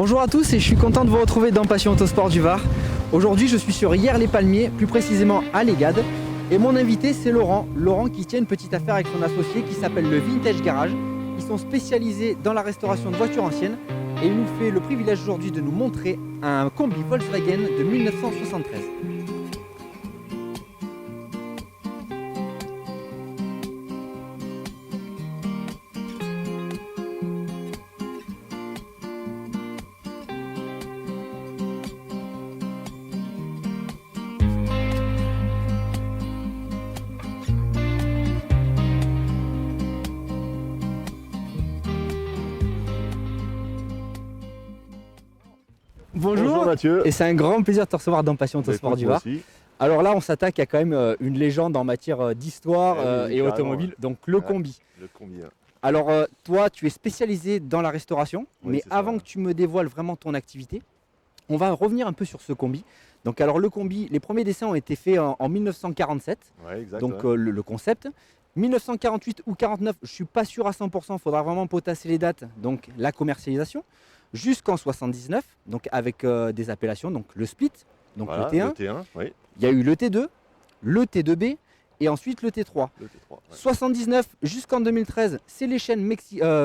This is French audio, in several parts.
Bonjour à tous et je suis content de vous retrouver dans Passion Autosport du Var. Aujourd'hui je suis sur Hyères-les-Palmiers, plus précisément à l'Egade. Et mon invité c'est Laurent. Laurent qui tient une petite affaire avec son associé qui s'appelle le Vintage Garage. Ils sont spécialisés dans la restauration de voitures anciennes. Et il nous fait le privilège aujourd'hui de nous montrer un combi Volkswagen de 1973. Bonjour Mathieu. Et c'est un grand plaisir de te recevoir dans Passion Autosport du Var. Aussi. Alors là on s'attaque à quand même une légende en matière d'histoire oui, et carrément, automobile, ouais. donc le combi. Le combi. Ouais. Alors toi tu es spécialisé dans la restauration, Oui, mais c'est ça, avant ouais. que tu me dévoiles vraiment ton activité, on va revenir un peu sur ce combi. Donc alors le combi, les premiers dessins ont été faits en 1947, Ouais, exact. donc ouais. le concept. 1948 ou 49, je suis pas sûr à 100%, il faudra vraiment potasser les dates, donc la commercialisation. Jusqu'en 79, donc avec des appellations, donc le split, donc Voilà, le T1, le T1, oui, il y a eu le T2, le T2B et ensuite le T3. le T3. Ouais. 79 jusqu'en 2013, c'est les chaînes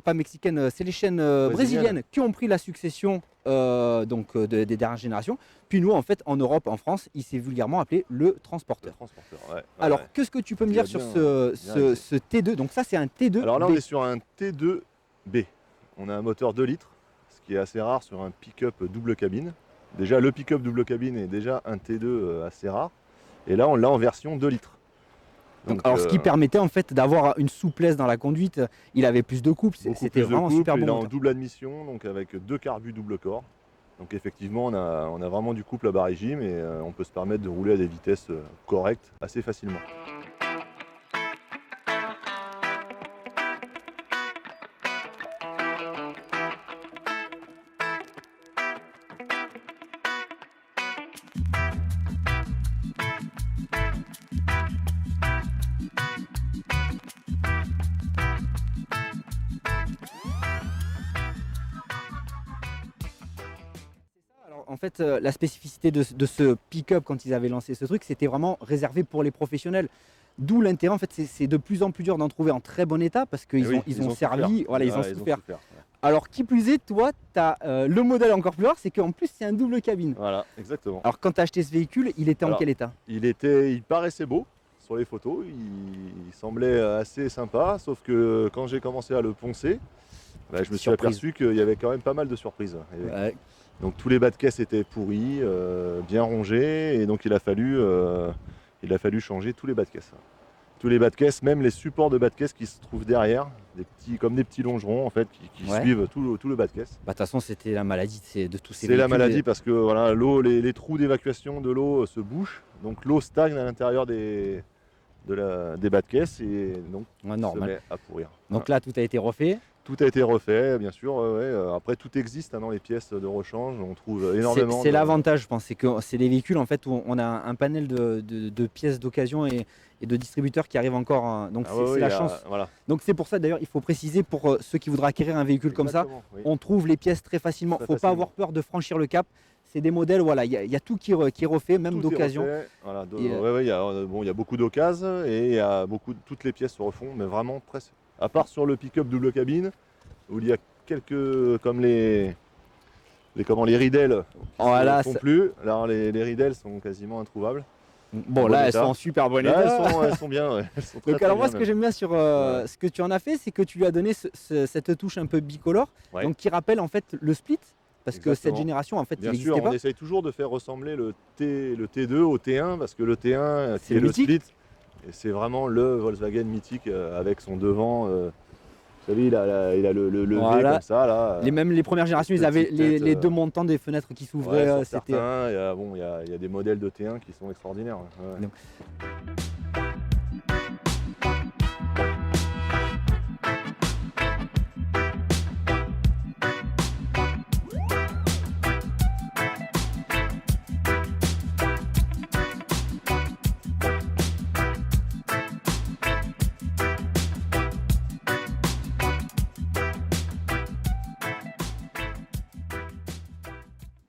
pas mexicaines, c'est les chaînes brésiliennes qui ont pris la succession des dernières générations. Puis nous, en fait, en Europe, en France, il s'est vulgairement appelé le Le transporteur. transporteur, ouais. Alors, ouais. qu'est-ce que tu peux me Il a dire sur bien- ce T2? Donc ça, c'est un T2. Alors là, B. on est sur un T2B. On a un moteur 2 litres, ce qui est assez rare sur un pick-up double cabine. Déjà, le pick-up double cabine est déjà un T2 assez rare. Et là, on l'a en version 2 litres. Donc, alors, ce qui permettait en fait d'avoir une souplesse dans la conduite, il avait plus de couple, beaucoup c'était plus de vraiment couple, super il est bon. en moteur. double admission, donc avec 2 carbus double corps. Donc effectivement, on a vraiment du couple à bas régime et on peut se permettre de rouler à des vitesses correctes assez facilement. Alors, en fait, la spécificité de ce pick-up quand ils avaient lancé ce truc, c'était vraiment réservé pour les professionnels. D'où l'intérêt, en fait, c'est de plus en plus dur d'en trouver en très bon état parce qu'ils Eh oui, ils ont souffert. servi, voilà, ils ont Ouais, souffert. ouais. Alors, qui plus est, toi, tu as le modèle encore plus rare, c'est qu'en plus, c'est un double cabine. Voilà, exactement. Alors, quand tu as acheté ce véhicule, il était en Alors, quel état? Il paraissait beau sur les photos, il semblait assez sympa, sauf que quand j'ai commencé à le poncer, je me suis Surprise. aperçu qu'il y avait quand même pas mal de surprises. Ouais. Donc tous les bas de caisse étaient pourris, bien rongés, et donc il a fallu changer tous les bas de caisse. Tous les bas de caisse, même les supports de bas de caisse qui se trouvent derrière, comme des petits longerons en fait, qui Ouais. suivent tout le bas de caisse. Bah, de toute façon, c'était la maladie de tous ces C'est la véhicules. maladie parce que voilà, l'eau, les trous d'évacuation de l'eau se bouchent, donc l'eau stagne à l'intérieur des bas de caisse et donc Ouais, se normal. met à pourrir. Donc là, tout a été refait. Tout a été refait, bien sûr. Après, tout existe dans les pièces de rechange. On trouve énormément. C'est l'avantage, je pense, c'est que c'est des véhicules en fait où on a un panel de pièces d'occasion et de distributeurs qui arrivent encore. Donc c'est la chance. Voilà. Donc c'est pour ça d'ailleurs, il faut préciser pour ceux qui voudraient acquérir un véhicule comme ça, Exactement, oui. on trouve les pièces très facilement. Il ne faut pas avoir peur de franchir le cap. C'est des modèles, voilà, il y a tout qui est refait, même Tout est d'occasion. refait, voilà, Et, il y a beaucoup d'occasions et il y a toutes les pièces se refont, mais vraiment presque. À part sur le pick-up double cabine, où il y a quelques, comme les ridelles qui Voilà, ne font plus. Alors les ridelles sont quasiment introuvables. Bon, Bon là, elles état. sont en super bon Là, état. elles sont bien. Ouais. Elles sont très, Donc très alors moi bien, ce que même. j'aime bien sur Ouais. ce que tu en as fait, c'est que tu lui as donné cette touche un peu bicolore, Ouais. donc qui rappelle en fait le split, parce que cette Exactement. génération en fait Bien il sûr, n'existait on pas. essaye toujours de faire ressembler le T2 au T1 parce que le T1 C'est qui est le mythique. split, et c'est vraiment le Volkswagen mythique avec son devant. Vous savez, il a le levier Voilà. comme ça là. Même les premières générations, ils petite avaient les tête, deux montants des fenêtres qui s'ouvraient. Ouais, sur C'était certains, il y a des modèles de T1 qui sont extraordinaires. Ouais. Donc,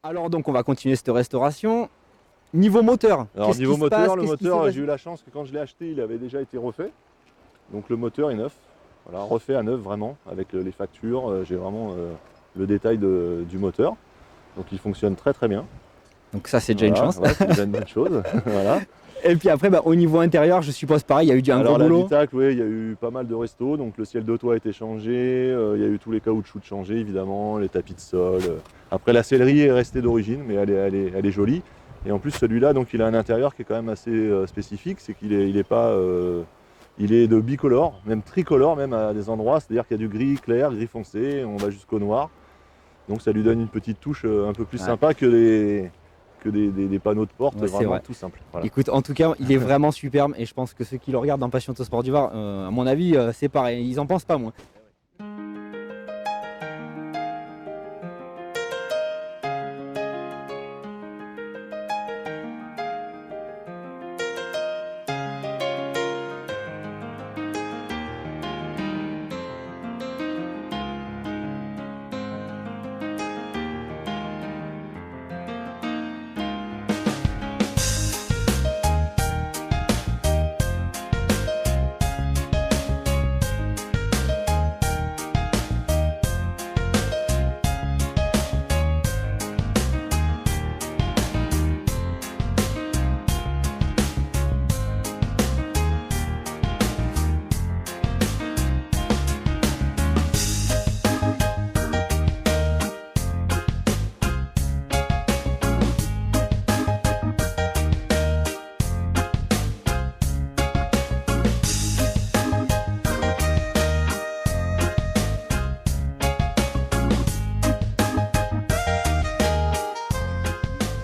Alors donc on va continuer cette restauration. Niveau moteur, Alors qu'est-ce niveau qui se moteur, passe, le qu'est-ce qui s'est moteur, passé j'ai eu la chance que quand je l'ai acheté, il avait déjà été refait. Donc le moteur est neuf. Voilà, refait à neuf vraiment, avec les factures. J'ai vraiment le détail du moteur. Donc il fonctionne très très bien. Donc ça c'est déjà une Voilà, chance. ouais, c'est déjà une bonne chose. Voilà. Et puis après au niveau intérieur, je suppose pareil, il y a eu un Alors gros boulot. l'habitacle, oui, il y a eu pas mal de restos. Donc le ciel de toit a été changé. Il y a eu tous les caoutchoucs changés évidemment, les tapis de sol. Après la sellerie est restée d'origine, mais elle est jolie. Et en plus celui-là, donc il a un intérieur qui est quand même assez spécifique, c'est qu'il est, il est pas, il est de bicolore, même tricolore même à des endroits, c'est-à-dire qu'il y a du gris clair, gris foncé, on va jusqu'au noir. Donc ça lui donne une petite touche un peu plus sympa que des panneaux de porte, Ouais, c'est vraiment vrai. tout simple. Voilà. Écoute, en tout cas, il est vraiment superbe et je pense que ceux qui le regardent dans Passion Autosport du Var, à mon avis, c'est pareil, ils en pensent pas moins.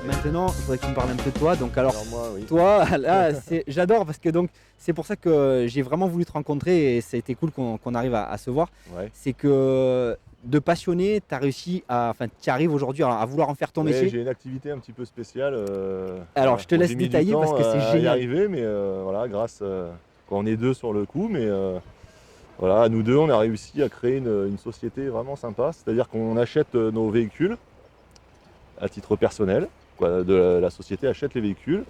Maintenant, je voudrais que tu me parles un peu de toi. Donc alors moi, oui. toi, là, j'adore parce que donc c'est pour ça que j'ai vraiment voulu te rencontrer et ça a été cool qu'on arrive à se voir. Ouais. C'est que de passionné, tu as réussi tu arrives aujourd'hui à vouloir en faire ton Ouais, métier. j'ai une activité un petit peu spéciale. Alors, je te Bon, laisse j'ai mis du détailler temps parce que c'est à y génial. arriver, mais voilà, grâce, quand on est deux sur le coup, mais voilà, nous deux, on a réussi à créer une société vraiment sympa. C'est-à-dire qu'on achète nos véhicules à titre personnel. La société achète les véhicules,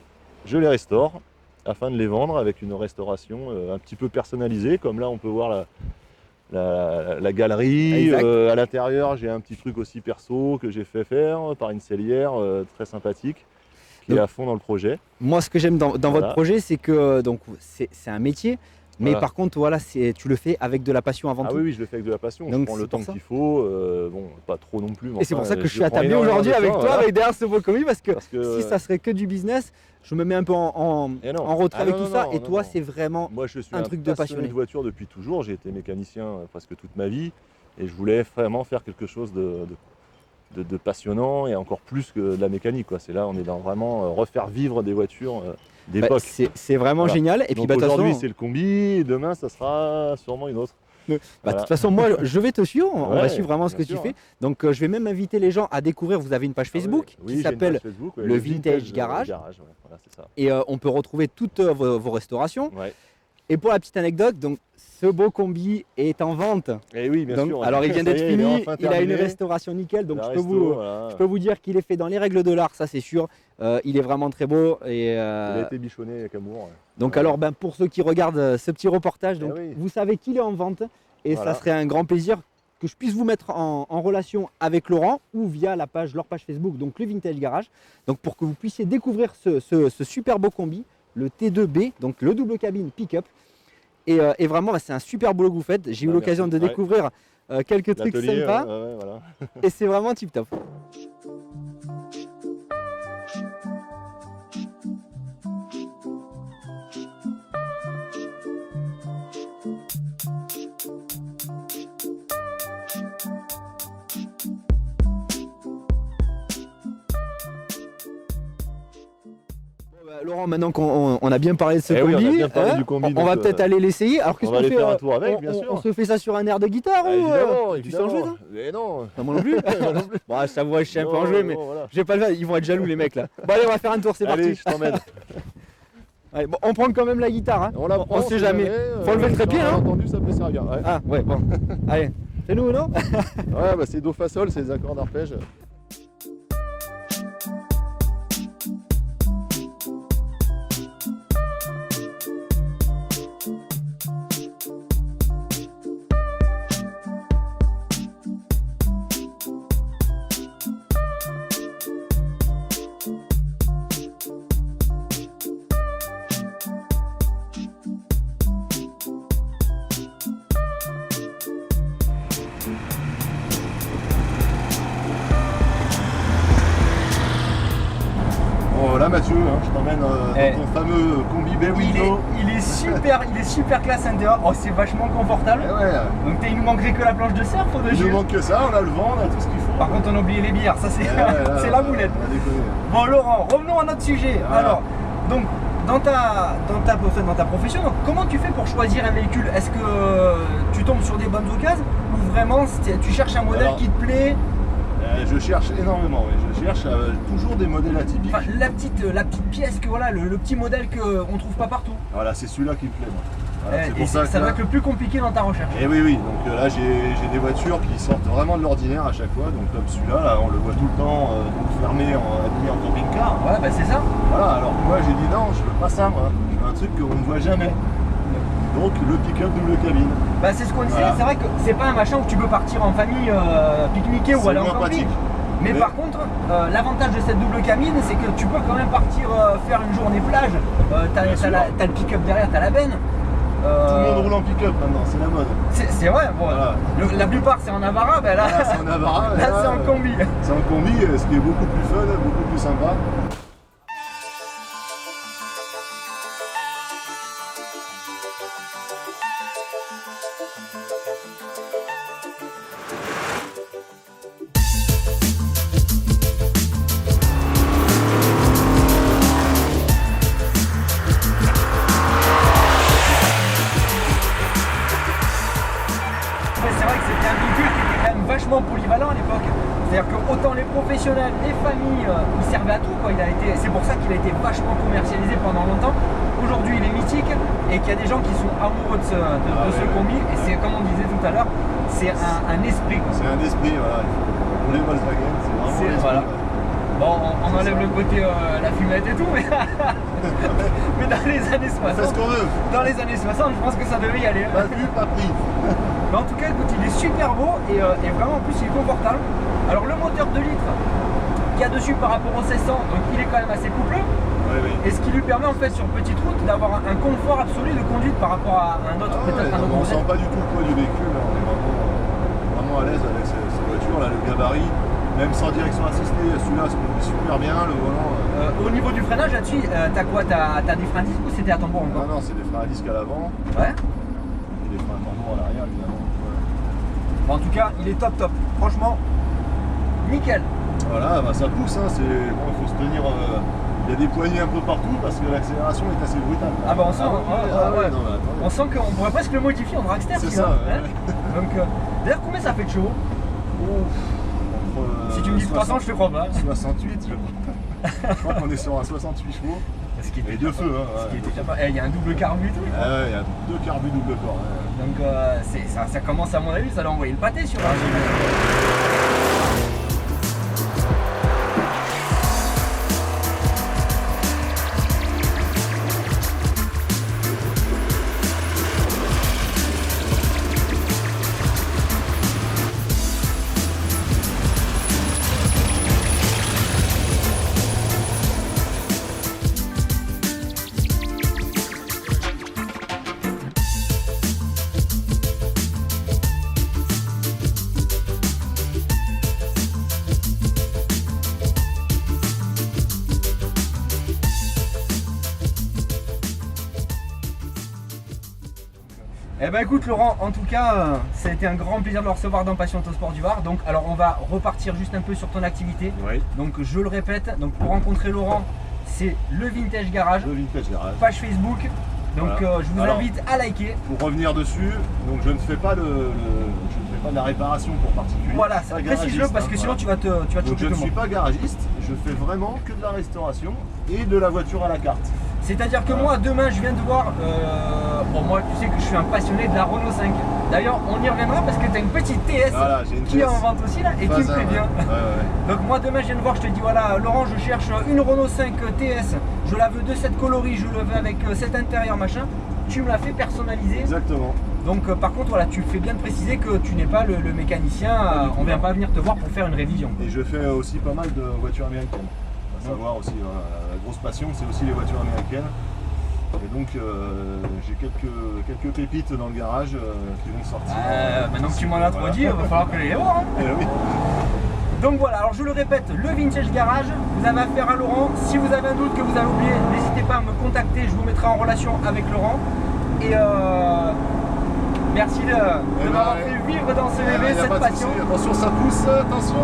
je les restaure afin de les vendre avec une restauration un petit peu personnalisée. Comme là, on peut voir la galerie. Exact. À l'intérieur, j'ai un petit truc aussi perso que j'ai fait faire par une sellière très sympathique qui est à fond dans le projet. Moi, ce que j'aime dans Voilà. votre projet, c'est que donc c'est un métier, mais Voilà. par contre, voilà, tu le fais avec de la passion avant Ah tout. oui, oui, je le fais avec de la passion. Donc, je prends le c'est temps pour ça. qu'il faut. Bon, pas trop non plus. Mais Et c'est pour enfin, ça que je suis prends attablé énormément aujourd'hui de avec temps, toi, voilà. avec derrière ce beau commis, parce que Parce que, si ça serait que du business, je me mets un peu en Et non. retrait Ah avec non, tout non, ça. non, Et non, toi, non. c'est vraiment Moi, je suis un truc de passionné passionné. de voiture depuis toujours. J'ai été mécanicien presque toute ma vie et je voulais vraiment faire quelque chose de passionnant et encore plus que de la mécanique, quoi. C'est là, on est dans vraiment refaire vivre des voitures Bah, d'époque. c'est vraiment Voilà. génial. Et puis, Donc bah, de toute aujourd'hui, façon, c'est le combi et demain, ça sera sûrement une autre. de Voilà. toute façon, moi, je vais te suivre. On va Ouais, suivre vraiment ce que bien tu sûr, fais. hein. Donc, je vais même inviter les gens à découvrir. Vous avez une page Ah ouais. Facebook Oui, qui j'ai une s'appelle page Facebook, ouais, le Vintage Garage. ouais. Voilà, c'est ça. et on peut retrouver toutes vos restaurations. Ouais. Et pour la petite anecdote, donc ce beau combi est en vente. Et oui, bien Donc, sûr. alors il vient Ça y d'être est, il est fini, enfin il a une terminé. restauration nickel, donc La je peux, resto, voilà. je peux vous dire qu'il est fait dans les règles de l'art, ça c'est sûr. Il est vraiment très beau. Et, Il a été bichonné avec amour. Ouais. donc Ouais. alors pour ceux qui regardent ce petit reportage, Eh donc, oui. vous savez qu'il est en vente et Voilà. ça serait un grand plaisir que je puisse vous mettre en relation avec Laurent ou via leur page Facebook, donc le Vintage Garage, donc pour que vous puissiez découvrir ce super beau combi, le T2B, donc le double cabine pick-up. Et vraiment, c'est un super boulot que vous faites. J'ai eu Ah, l'occasion de merci. découvrir quelques trucs L'atelier, sympas ouais, voilà. et c'est vraiment tip top. Laurent, maintenant qu'on a bien parlé de ce Eh oui, combi, on a bien parlé du combi, on va donc, peut-être aller l'essayer. Alors qu'est-ce on va qu'on aller fait faire un tour avec, bien sûr. On se fait ça sur un air de guitare ou Évidemment, tu sais en jouer, évidemment. toi Mais non. Non, moi non plus. Non plus. Bon, je t'avoue, je sais un peu Non, en jouer, mais non, voilà. je vais pas le faire. Ils vont être jaloux les mecs là. Bon allez, on va faire un tour, c'est Allez, parti. je t'emmène. Allez, bon, on prend quand même la guitare. Hein. On la prend, sait jamais. Faut lever le trépied, Bien hein. entendu, ça peut servir. Ouais, Ah ouais, bon. Allez, c'est nous, non? ouais bah, c'est do fa sol, c'est des accords d'arpège. Mathieu, hein, je t'emmène dans ton fameux combi Bay Window. Il est super classe intérieur. Oh, c'est vachement confortable. Ouais. Donc il nous manquerait que la planche de surf au-dessus. Il nous manque que ça, on a le vent, on a tout ce qu'il faut. Par contre, on a oublié les bières, ça c'est c'est la boulette. Bon Laurent, revenons à notre sujet. Voilà. Alors, donc dans ta profession, donc, comment tu fais pour choisir un véhicule? Est-ce que tu tombes sur des bonnes occasions ou vraiment tu cherches un modèle qui te plaît? Je cherche énormément, oui. Je cherche toujours des modèles atypiques. Enfin, la petite pièce, que voilà, le petit modèle qu'on trouve pas partout. Voilà, c'est celui-là qui me plaît, moi. Voilà, c'est Et pour ça doit être le plus compliqué dans ta recherche. Et oui, donc là j'ai des voitures qui sortent vraiment de l'ordinaire à chaque fois, donc comme celui-là, là, on le voit tout le temps donc fermé, habillé en camping-car. Ouais, bah c'est ça. Voilà, alors moi j'ai dit non, je veux pas ça, moi. Je veux un truc qu'on ne voit jamais. Donc le pick-up double cabine. Bah c'est ce qu'on disait, c'est vrai que c'est pas un machin où tu peux partir en famille, pique-niquer ou aller en camping. Mais par contre, l'avantage de cette double cabine, c'est que tu peux quand même partir faire une journée plage. T'as le pick-up derrière, t'as la benne. Tout le monde roule en pick-up maintenant, c'est la mode. C'est vrai, bon, voilà. La plupart c'est en Navara, ben là, c'est en Navara, là c'est en combi. C'est en combi, ce qui est beaucoup plus fun, beaucoup plus sympa. Vachement polyvalent à l'époque. C'est-à-dire que autant les professionnels, les familles, il servait à tout quoi. C'est pour ça qu'il a été vachement commercialisé pendant longtemps. Aujourd'hui il est mythique et qu'il y a des gens qui sont amoureux de ce combi. Et c'est comme on disait tout à l'heure, c'est un esprit. C'est un esprit, voilà. Pour les Volkswagen, c'est vraiment l'esprit. Voilà. Bon, on enlève le côté la fumette et tout, mais, mais dans les années 60, c'est ce qu'on veut. Dans les années 60, je pense que ça devait y aller. Pas vu, pas pris. Mais en tout cas, écoute, il est super beau et vraiment en plus il est confortable. Alors le moteur 2 litres qu'il y a dessus par rapport au 1600, donc il est quand même assez coupleux. Oui. Et ce qui lui permet en fait sur petite route d'avoir un confort absolu de conduite par rapport à un autre, peut-être un autre on modèle. sent pas du tout le poids du véhicule, on est vraiment à l'aise avec ces voitures, là, le gabarit. Même sans direction assistée, celui-là se conduit super bien, le volant. Au niveau du freinage là-dessus, t'as quoi? T'as des freins à disque ou c'était à tambour encore? Non, c'est des freins à disque à l'avant. Ouais. Et des freins à tambour à l'arrière évidemment. Ouais. Bon, en tout cas, il est top. Franchement, nickel. Voilà, bah, ça pousse, hein, bon, il faut se tenir. Il y a des poignées un peu partout parce que l'accélération est assez brutale. Ah bah on sent, ouais. Non, on sent qu'on pourrait presque le modifier en dragster. C'est ça. Hein. Donc, d'ailleurs, combien ça fait de chevaux? Si tu me dis 300, je te crois pas. 68, je crois qu'on est sur un 68 chevaux. Et deux feux. Il y a un double carbu et tout. Ah ouais, il y a deux carbus double corps. Ouais. Donc ça commence à mon avis, ça doit envoyer le pâté sur un Eh ben écoute Laurent, en tout cas, ça a été un grand plaisir de le recevoir dans Passion Autosport du Var. Donc alors on va repartir juste un peu sur ton activité. Oui. Donc je le répète, donc pour rencontrer Laurent, c'est le Vintage Garage. Le Vintage Garage. Page Facebook. Donc voilà. je vous invite à liker. Pour revenir dessus, donc je ne fais pas de la réparation pour particulier. Voilà, précise-le parce que sinon tu vas te donc je ne suis pas garagiste, je fais vraiment que de la restauration et de la voiture à la carte. C'est-à-dire que moi demain je viens de voir, bon moi tu sais que je suis un passionné de la Renault 5. D'ailleurs on y reviendra parce que tu as une petite TS qui est en vente aussi là et qui me plaît bien. Ouais. Donc moi demain je viens de voir, je te dis voilà Laurent, je cherche une Renault 5 TS, je la veux de cette coloris, je le veux avec cet intérieur machin. Tu me l'as fait personnaliser. Exactement. Donc par contre voilà, tu fais bien de préciser que tu n'es pas le mécanicien, on vient pas venir te voir pour faire une révision. Et je fais aussi pas mal de voitures américaines. À savoir aussi, la grosse passion c'est aussi les voitures américaines. Et donc j'ai quelques pépites dans le garage qui vont sortir. Maintenant que tu m'en as trop dit, il va falloir que je les vois. Hein. Oui. Donc voilà, alors je le répète, le Vintage Garage, vous avez affaire à Laurent. Si vous avez un doute que vous avez oublié, n'hésitez pas à me contacter, je vous mettrai en relation avec Laurent. Et merci de m'avoir fait vivre dans ce bébé cette passion. Attention, ça pousse, attention.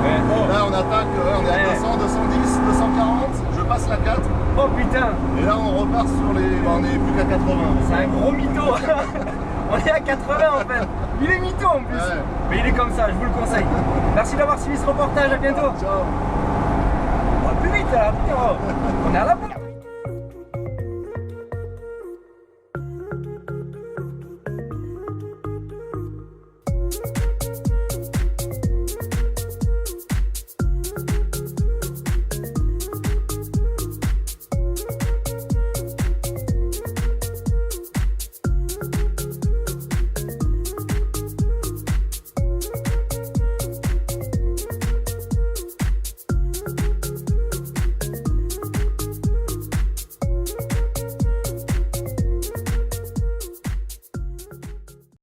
Là on attaque, on est à 200, 210, 240, je passe la 4. Oh putain. Et là on repart sur les... on est plus qu'à 80. C'est un gros mytho. On est à 80 en fait. Il est mytho en plus. Ouais. Mais il est comme ça, je vous le conseille. Merci d'avoir suivi ce reportage, à bientôt. Ciao. Oh, plus vite là, putain. On est à la bourre.